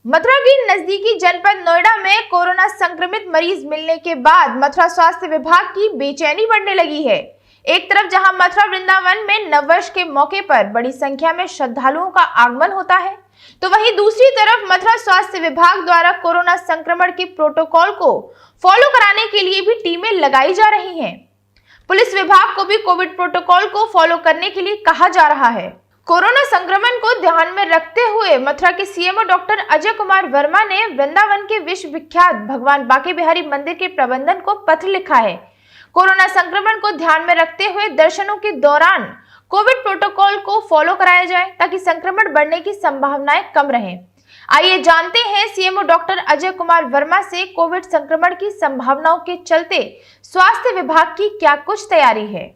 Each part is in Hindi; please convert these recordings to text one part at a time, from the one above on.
मथुरा के नजदीकी जनपद नोएडा में कोरोना संक्रमित मरीज मिलने के बाद मथुरा स्वास्थ्य विभाग की बेचैनी बढ़ने लगी है। एक तरफ जहां मथुरा वृंदावन में नववर्ष के मौके पर बड़ी संख्या में श्रद्धालुओं का आगमन होता है, तो वहीं दूसरी तरफ मथुरा स्वास्थ्य विभाग द्वारा कोरोना संक्रमण के प्रोटोकॉल को फॉलो कराने के लिए भी टीमें लगाई जा रही हैं। पुलिस विभाग को भी कोविड प्रोटोकॉल को फॉलो करने के लिए कहा जा रहा है। कोरोना संक्रमण को ध्यान में रखते हुए मथुरा के सीएमओ डॉक्टर अजय कुमार वर्मा ने वृंदावन के विश्व विख्यात भगवान बांके बिहारी मंदिर के प्रबंधन को पत्र लिखा है। कोरोना संक्रमण को ध्यान में रखते हुए दर्शनों के दौरान कोविड प्रोटोकॉल को फॉलो कराया जाए ताकि संक्रमण बढ़ने की संभावनाएं कम रहें। आइए जानते हैं सीएमओ डॉक्टर अजय कुमार वर्मा से कोविड संक्रमण की संभावनाओं के चलते स्वास्थ्य विभाग की क्या कुछ तैयारी है।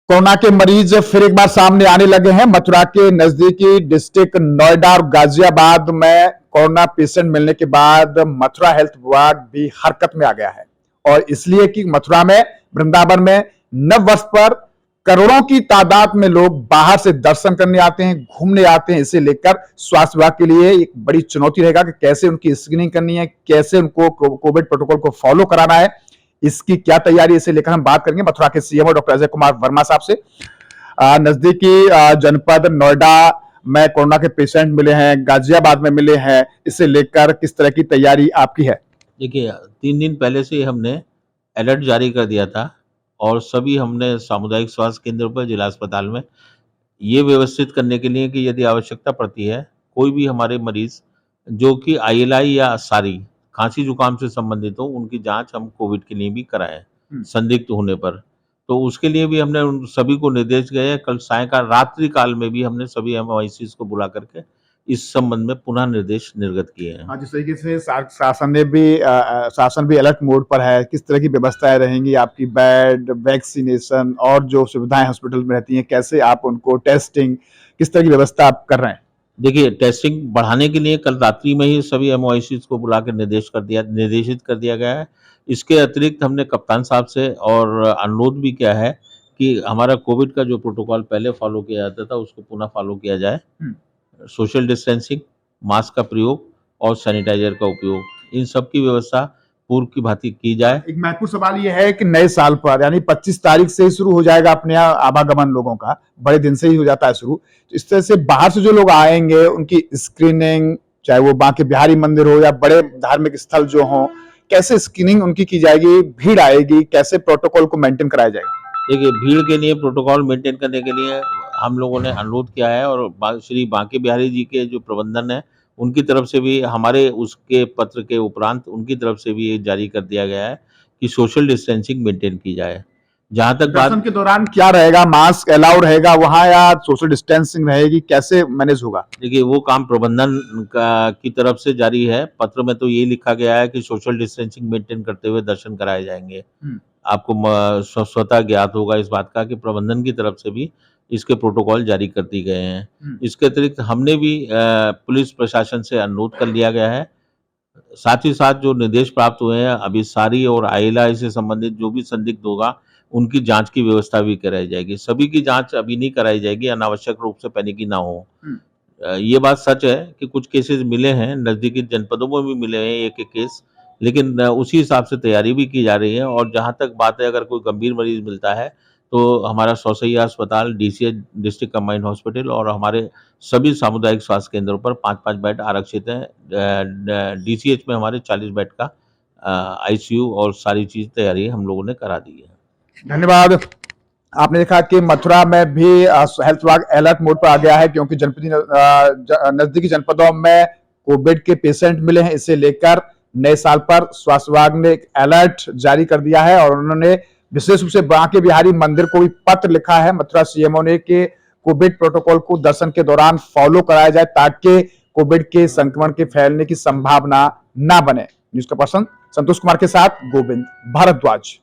कोरोना के मरीज फिर एक बार सामने आने लगे हैं। मथुरा के नजदीकी डिस्ट्रिक्ट नोएडा और गाजियाबाद में कोरोना पेशेंट मिलने के बाद मथुरा हेल्थ विभाग भी हरकत में आ गया है, और इसलिए कि मथुरा में वृंदावन में नव वर्ष पर करोड़ों की तादाद में लोग बाहर से दर्शन करने आते हैं, घूमने आते हैं। इसे लेकर स्वास्थ्य विभाग के लिए एक बड़ी चुनौती रहेगा कि कैसे उनकी स्क्रीनिंग करनी है, कैसे उनको कोविड प्रोटोकॉल को फॉलो कराना है, इसकी क्या तैयारी, इसे लेकर हम बात करेंगे मथुरा के सीएमओ डॉक्टर अजय कुमार वर्मा साहब से। नजदीकी जनपद नोएडा में कोरोना के पेशेंट मिले हैं, गाजियाबाद में मिले हैं, इसे लेकर किस तरह की तैयारी आपकी है? देखिए, 3 दिन पहले से हमने अलर्ट जारी कर दिया था और सभी हमने सामुदायिक स्वास्थ्य केंद्र पर, जिला अस्पताल में ये व्यवस्थित करने के लिए कि यदि आवश्यकता पड़ती है, कोई भी हमारे मरीज जो कि आईएलआई या सारी खांसी जुकाम से संबंधित हो, उनकी जांच हम कोविड के लिए भी कराएं संदिग्ध होने पर। तो उसके लिए भी हमने उन सभी को निर्देश गए। कल सायंकाल रात्रि काल में भी हमने सभी एमओआईसीज को बुला करके इस संबंध में पुनः निर्देश निर्गत किए हैं। जिस तरीके से शासन भी अलर्ट मोड पर है, किस तरह की व्यवस्थाएं रहेंगी आपकी? बेड, वैक्सीनेशन और जो सुविधाएं हॉस्पिटल में रहती हैं, कैसे आप उनको टेस्टिंग, किस तरह की व्यवस्था आप कर रहे हैं? देखिए, टेस्टिंग बढ़ाने के लिए कल रात्रि में ही सभी एमओआईसीज को बुला कर निर्देशित कर दिया गया है। इसके अतिरिक्त हमने कप्तान साहब से और अनुरोध भी किया है कि हमारा कोविड का जो प्रोटोकॉल पहले फॉलो किया जाता था उसको पुनः फॉलो किया जाए। सोशल डिस्टेंसिंग, मास्क का प्रयोग और सैनिटाइजर का उपयोग, इन सब की व्यवस्था पूर्व की भांति की जाए। एक महत्वपूर्ण सवाल यह है कि नए साल पर यानी 25 तारीख से ही शुरू हो जाएगा अपने यहाँ आवागमन लोगों का, बड़े दिन से ही हो जाता है शुरू। इस तरह से बाहर से जो लोग आएंगे उनकी स्क्रीनिंग, चाहे वो बांके बिहारी मंदिर हो या बड़े धार्मिक स्थल जो हो, कैसे स्क्रीनिंग उनकी की जाएगी? भीड़ आएगी, कैसे प्रोटोकॉल को मेंटेन कराया जाएगा? देखिए, भीड़ के लिए प्रोटोकॉल मेंटेन करने के लिए हम लोगों ने अनुरोध किया है और श्री बांके बिहारी जी के जो प्रबंधन है उनकी तरफ से भी, हमारे उसके पत्र के उपरांत उनकी तरफ से भी ये जारी कर दिया गया है कि सोशल डिस्टेंसिंग मेंटेन की जाए। जहां तक दर्शन के दौरान क्या रहेगा, मास्क अलाउड रहेगा वहां या सोशल डिस्टेंसिंग रहेगी, कैसे मैनेज होगा? देखिए, वो काम प्रबंधन की तरफ से जारी है। पत्र में तो ये लिखा गया है कि सोशल डिस्टेंसिंग मेंटेन करते हुए दर्शन कराए जाएंगे। आपको स्वतः ज्ञात होगा इस बात का कि प्रबंधन की तरफ से भी इसके प्रोटोकॉल जारी कर दिए गए हैं। इसके अतिरिक्त हमने भी पुलिस प्रशासन से अनुरोध कर लिया गया है। साथ ही साथ जो निर्देश प्राप्त हुए हैं, अभी सारी और आईएलआई से संबंधित जो भी संदिग्ध होगा उनकी जांच की व्यवस्था भी कराई जाएगी। सभी की जांच अभी नहीं कराई जाएगी, अनावश्यक रूप से पैनिक ना हो। ये बात सच है कि कुछ केसेस मिले हैं, नजदीकी जनपदों में भी मिले हैं एक केस, लेकिन उसी हिसाब से तैयारी भी की जा रही है। और जहां तक बात है, अगर कोई गंभीर मरीज मिलता है तो हमारा सौसैया अस्पताल, डीसीएच डिस्ट्रिक्ट कंबाइंड हॉस्पिटल और हमारे सभी सामुदायिक स्वास्थ्य केंद्रों पर 5-5 बेड आरक्षित हैं। डीसीएच में हमारे 40 बेड का आईसीयू और सारी चीज तैयारी हम लोगों ने करा दी है। धन्यवाद। आपने देखा कि मथुरा में भी हेल्थ विभाग अलर्ट मोड पर आ गया है, क्योंकि नजदीकी जनपदों में कोविड के पेशेंट मिले हैं। इसे लेकर नए साल पर स्वास्थ्य विभाग ने एक अलर्ट जारी कर दिया है और उन्होंने विशेष रूप से बांके बिहारी मंदिर को भी पत्र लिखा है मथुरा सीएमओ ने कि कोविड प्रोटोकॉल को दर्शन के दौरान फॉलो कराया जाए ताकि कोविड के संक्रमण के फैलने की संभावना ना बने। न्यूज का पर्सन संतोष कुमार के साथ गोविंद भारद्वाज।